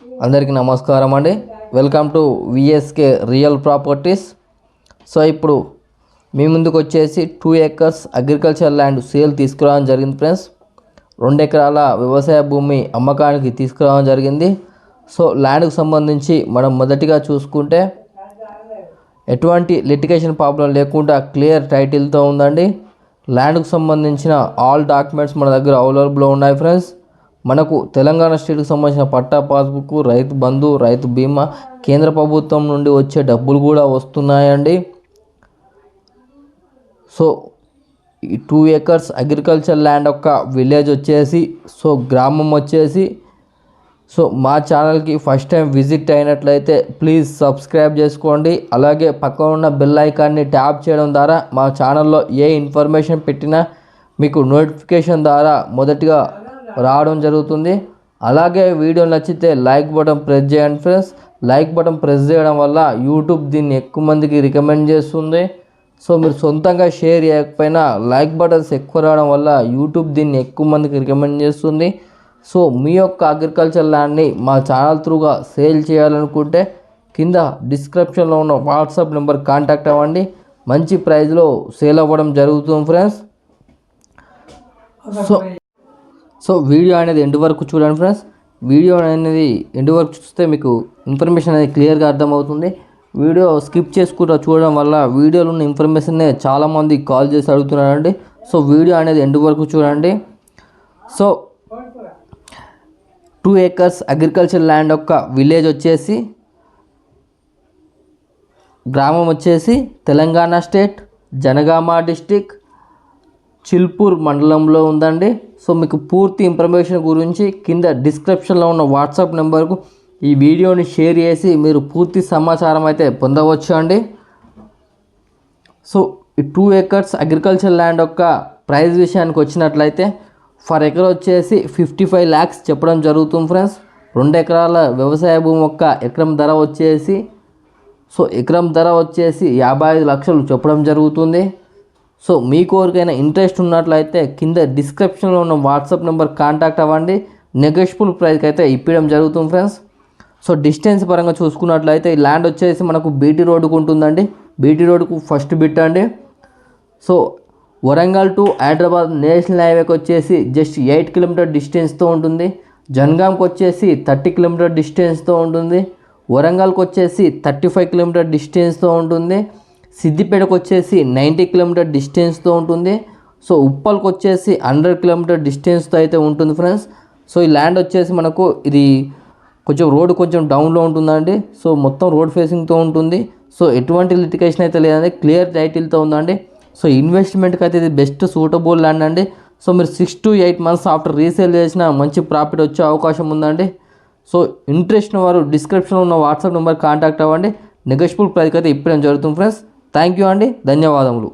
అందరికీ నమస్కారం అండి. Welcome to VSK real properties. So ఇప్పుడు మీ ముందుకు వచ్చేసి 2 acres అగ్రికల్చర్ ల్యాండ్ సేల్ తీసుకురావడం జరిగింది ఫ్రెండ్స్. 2 ఎకరాల వ్యవసాయ భూమి అమ్మకానికి తీసుకురావడం జరిగింది. సో ల్యాండ్కు సంబంధించి మనం మొదటిగా చూసుకుంటే ఎటువంటి లిటిగేషన్ ప్రాబ్లం లేకుండా క్లియర్ టైటిల్తో ఉందండి. ల్యాండ్కు సంబంధించిన ఆల్ డాక్యుమెంట్స్ మన దగ్గర అవైలబుల్లో ఉన్నాయి ఫ్రెండ్స్. మనకు తెలంగాణ స్టేట్కి సంబంధించిన పట్టా పాస్బుక్, రైతు బంధు, రైతు బీమా, కేంద్ర ప్రభుత్వం నుండి వచ్చే డబ్బులు కూడా వస్తున్నాయండి. సో ఈ 2 acres అగ్రికల్చర్ ల్యాండ్ యొక్క విలేజ్ వచ్చేసి, సో గ్రామం వచ్చేసి, సో మా ఛానల్కి ఫస్ట్ టైం విజిట్ అయినట్లయితే ప్లీజ్ సబ్స్క్రైబ్ చేసుకోండి. అలాగే పక్కన ఉన్న బెల్ ఐకాన్ని ట్యాప్ చేయడం ద్వారా మా ఛానల్లో ఏ ఇన్ఫర్మేషన్ పెట్టినా మీకు నోటిఫికేషన్ ద్వారా మొదటిగా రావడం జరుగుతుంది. అలాగే వీడియో నచ్చితే లైక్ బటన్ ప్రెస్ చేయండి ఫ్రెండ్స్. లైక్ బటన్ ప్రెస్ చేయడం వల్ల యూట్యూబ్ దీన్ని ఎక్కువ మందికి రికమెండ్ చేస్తుంది. సో మీరు సొంతంగా షేర్ చేయకపోయినా లైక్ బటన్స్ ఎక్కువ రావడం వల్ల యూట్యూబ్ దీన్ని ఎక్కువ మందికి రికమెండ్ చేస్తుంది. సో మీ యొక్క అగ్రికల్చర్ ల్యాండ్ని మా ఛానల్ త్రూగా సేల్ చేయాలనుకుంటే కింద డిస్క్రిప్షన్లో ఉన్న వాట్సాప్ నెంబర్ కాంటాక్ట్ అవ్వండి. మంచి ప్రైస్లో సేల్ అవ్వడం జరుగుతుంది ఫ్రెండ్స్. సో వీడియో అనేది ఎండ్ వరకు చూడండి ఫ్రెండ్స్. వీడియో అనేది ఎండ్ వరకు చూస్తే మీకు ఇన్ఫర్మేషన్ అనేది క్లియర్గా అర్థమవుతుంది. వీడియో స్కిప్ చేసుకుంటూ చూడడం వల్ల వీడియోలో ఉన్న ఇన్ఫర్మేషన్నే చాలామంది కాల్ చేసి అడుగుతున్నారండి. సో వీడియో అనేది ఎండ్ వరకు చూడండి. సో 2 acres అగ్రికల్చర్ ల్యాండ్ యొక్క విలేజ్ వచ్చేసి, గ్రామం వచ్చేసి తెలంగాణ స్టేట్ జనగామ డిస్టిక్ చిల్పూర్ మండలంలో ఉందండి. సో మీకు పూర్తి ఇన్ఫర్మేషన్ గురించి కింద డిస్క్రిప్షన్లో ఉన్న వాట్సాప్ నెంబర్కు ఈ వీడియోని షేర్ చేసి మీరు పూర్తి సమాచారం అయితే పొందవచ్చు అండి. సో ఈ 2 acres అగ్రికల్చర్ ల్యాండ్ యొక్క ప్రైస్ విషయానికి వచ్చినట్లయితే ఫర్ ఎకర్ వచ్చేసి 55 lakhs చెప్పడం జరుగుతుంది ఫ్రెండ్స్. 2 ఎకరాల వ్యవసాయ భూమి యొక్క ఎకరం ధర వచ్చేసి, సో ఎకరం ధర వచ్చేసి 55 లక్షలు చెప్పడం జరుగుతుంది. సో మీకు ఎవరికైనా ఇంట్రెస్ట్ ఉన్నట్లయితే కింద డిస్క్రిప్షన్లో ఉన్న వాట్సాప్ నెంబర్ కాంటాక్ట్ అవ్వండి. నెగోషియబుల్ ప్రైస్కి అయితే ఇప్పడం జరుగుతుంది ఫ్రెండ్స్. సో డిస్టెన్స్ పరంగా చూసుకున్నట్లయితే ఈ ల్యాండ్ వచ్చేసి మనకు బీటీ రోడ్డుకు ఉంటుందండి. బీటీ రోడ్డుకు ఫస్ట్ బిట్ అండి. So Warangal to Hyderabad national హైవేకి వచ్చేసి జస్ట్ 8 km డిస్టెన్స్తో ఉంటుంది. జనగాంకి వచ్చేసి 30 km డిస్టెన్స్తో ఉంటుంది. వరంగల్కి వచ్చేసి 35 km డిస్టెన్స్తో ఉంటుంది. సిద్దిపేటకు వచ్చేసి 90 km డిస్టెన్స్తో ఉంటుంది. సో ఉప్పల్కి వచ్చేసి 100 km డిస్టెన్స్తో అయితే ఉంటుంది ఫ్రెండ్స్. సో ఈ ల్యాండ్ వచ్చేసి మనకు ఇది రోడ్ కొంచెం డౌన్లో ఉంటుందండి. సో మొత్తం రోడ్ ఫేసింగ్తో ఉంటుంది. సో ఎటువంటి లిటిగేషన్ అయితే లేదండి, క్లియర్ టైటిల్తో ఉందండి. సో ఇన్వెస్ట్మెంట్కి అయితే ఇది బెస్ట్ సూటబుల్ ల్యాండ్ అండి. సో మీరు 6 to 8 months ఆఫ్టర్ రీసేల్ చేసిన మంచి ప్రాఫిట్ వచ్చే అవకాశం ఉందండి. సో ఇంట్రెస్ట్ వారు డిస్క్రిప్షన్లో ఉన్న వాట్సాప్ నెంబర్ కాంటాక్ట్ అవ్వండి. నెగోషియబుల్ ప్రైస్కి అయితే ఇప్పడం జరుగుతుంది ఫ్రెండ్స్. థ్యాంక్ యూ అండి, ధన్యవాదములు.